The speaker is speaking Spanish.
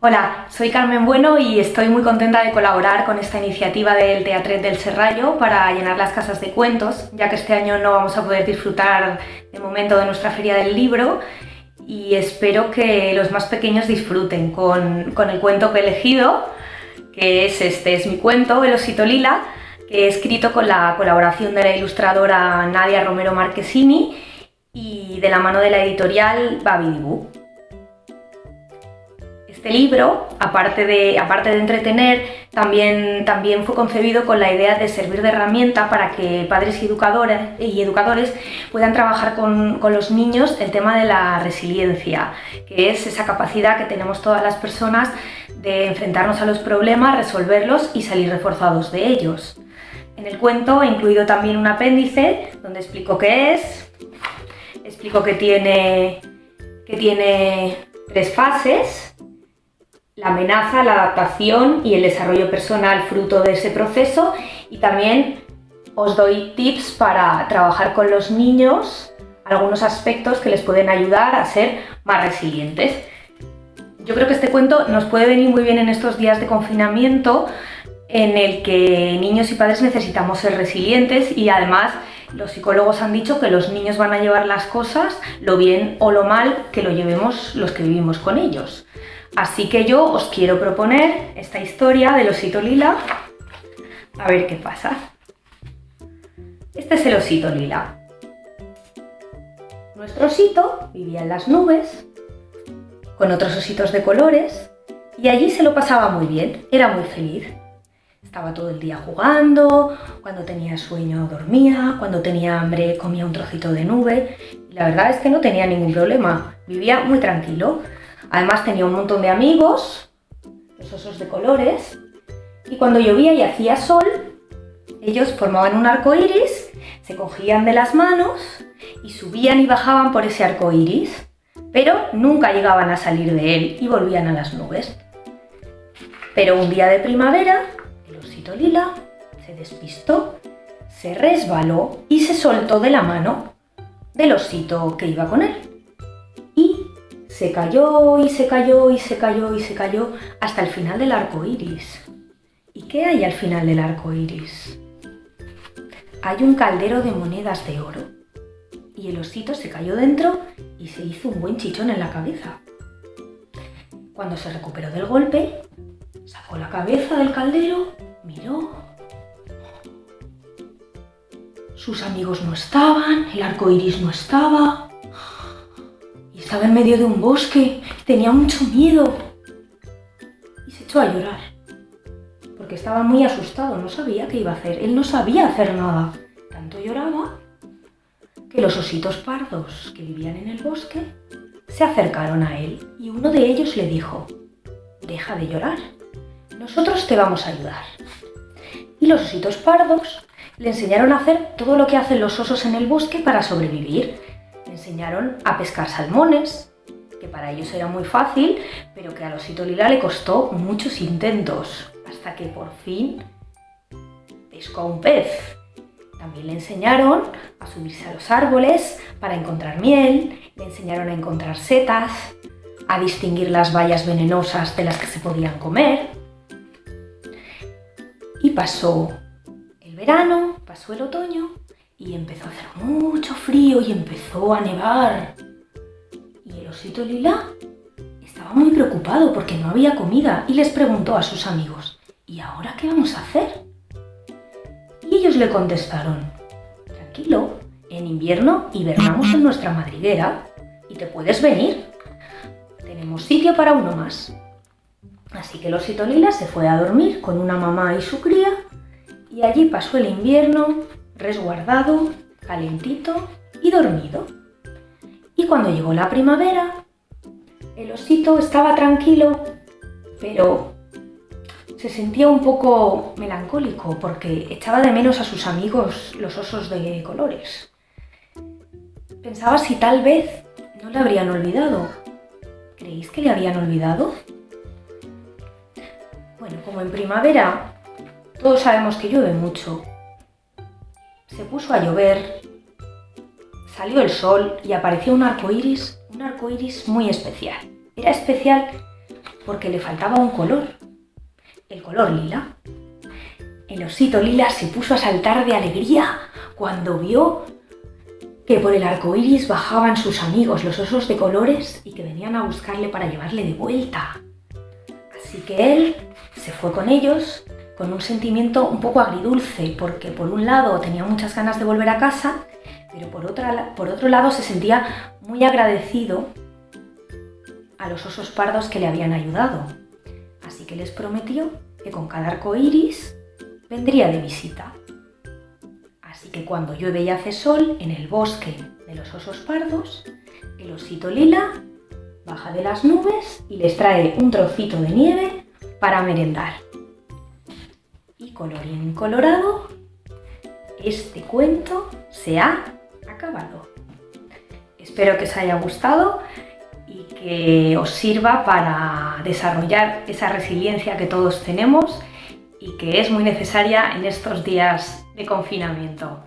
Hola, soy Carmen Bueno y estoy muy contenta de colaborar con esta iniciativa del Teatret del Serrallo para llenar las casas de cuentos, ya que este año no vamos a poder disfrutar de momento de nuestra Feria del Libro y espero que los más pequeños disfruten con el cuento que he elegido, que es mi cuento, El osito lila, que he escrito con la colaboración de la ilustradora Nadia Romero Marchesini y de la mano de la editorial Babidi-Boo. Este libro, aparte de entretener, también fue concebido con la idea de servir de herramienta para que padres y educadores puedan trabajar con los niños el tema de la resiliencia, que es esa capacidad que tenemos todas las personas de enfrentarnos a los problemas, resolverlos y salir reforzados de ellos. En el cuento he incluido también un apéndice donde explico qué es, explico que tiene 3 fases: la amenaza, la adaptación y el desarrollo personal fruto de ese proceso, y también os doy tips para trabajar con los niños algunos aspectos que les pueden ayudar a ser más resilientes. Yo creo que este cuento nos puede venir muy bien en estos días de confinamiento en el que niños y padres necesitamos ser resilientes, y además los psicólogos han dicho que los niños van a llevar las cosas, lo bien o lo mal, que lo llevemos los que vivimos con ellos. Así que yo os quiero proponer esta historia del osito lila, a ver qué pasa. Este es el osito lila. Nuestro osito vivía en las nubes, con otros ositos de colores, y allí se lo pasaba muy bien, era muy feliz. Estaba todo el día jugando, cuando tenía sueño dormía, cuando tenía hambre comía un trocito de nube, y la verdad es que no tenía ningún problema, vivía muy tranquilo. Además tenía un montón de amigos, los osos de colores, y cuando llovía y hacía sol, ellos formaban un arco iris, se cogían de las manos y subían y bajaban por ese arco iris, pero nunca llegaban a salir de él y volvían a las nubes. Pero un día de primavera, el osito lila se despistó, se resbaló y se soltó de la mano del osito que iba con él. Se cayó y se cayó y se cayó y se cayó hasta el final del arco iris. ¿Y qué hay al final del arco iris? Hay un caldero de monedas de oro. Y el osito se cayó dentro y se hizo un buen chichón en la cabeza. Cuando se recuperó del golpe, sacó la cabeza del caldero, miró. Sus amigos no estaban, el arco iris no estaba. Estaba en medio de un bosque, tenía mucho miedo y se echó a llorar, porque estaba muy asustado, no sabía qué iba a hacer, él no sabía hacer nada. Tanto lloraba que los ositos pardos que vivían en el bosque se acercaron a él y uno de ellos le dijo: «Deja de llorar, nosotros te vamos a ayudar». Y los ositos pardos le enseñaron a hacer todo lo que hacen los osos en el bosque para sobrevivir. Le enseñaron a pescar salmones, que para ellos era muy fácil, pero que al osito lila le costó muchos intentos, hasta que por fin pescó a un pez. También le enseñaron a subirse a los árboles para encontrar miel, le enseñaron a encontrar setas, a distinguir las bayas venenosas de las que se podían comer. Y pasó el verano, pasó el otoño, y empezó a hacer mucho frío y empezó a nevar. Y el osito lila estaba muy preocupado porque no había comida y les preguntó a sus amigos: «¿Y ahora qué vamos a hacer?». Y ellos le contestaron: «Tranquilo, en invierno hibernamos en nuestra madriguera y te puedes venir. Tenemos sitio para uno más». Así que el osito lila se fue a dormir con una mamá y su cría, y allí pasó el invierno resguardado, calentito y dormido. Y cuando llegó la primavera, el osito estaba tranquilo, pero se sentía un poco melancólico porque echaba de menos a sus amigos, los osos de colores. Pensaba si tal vez no le habrían olvidado. ¿Creéis que le habían olvidado? Bueno, como en primavera todos sabemos que llueve mucho, se puso a llover, salió el sol y apareció un arco iris muy especial. Era especial porque le faltaba un color, el color lila. El osito lila se puso a saltar de alegría cuando vio que por el arco iris bajaban sus amigos, los osos de colores, y que venían a buscarle para llevarle de vuelta. Así que él se fue con ellos con un sentimiento un poco agridulce, porque por un lado tenía muchas ganas de volver a casa, pero por otro lado se sentía muy agradecido a los osos pardos que le habían ayudado. Así que les prometió que con cada arco iris vendría de visita. Así que cuando llueve y hace sol en el bosque de los osos pardos, el osito lila baja de las nubes y les trae un trocito de nieve para merendar. Y colorín colorado, este cuento se ha acabado. Espero que os haya gustado y que os sirva para desarrollar esa resiliencia que todos tenemos y que es muy necesaria en estos días de confinamiento.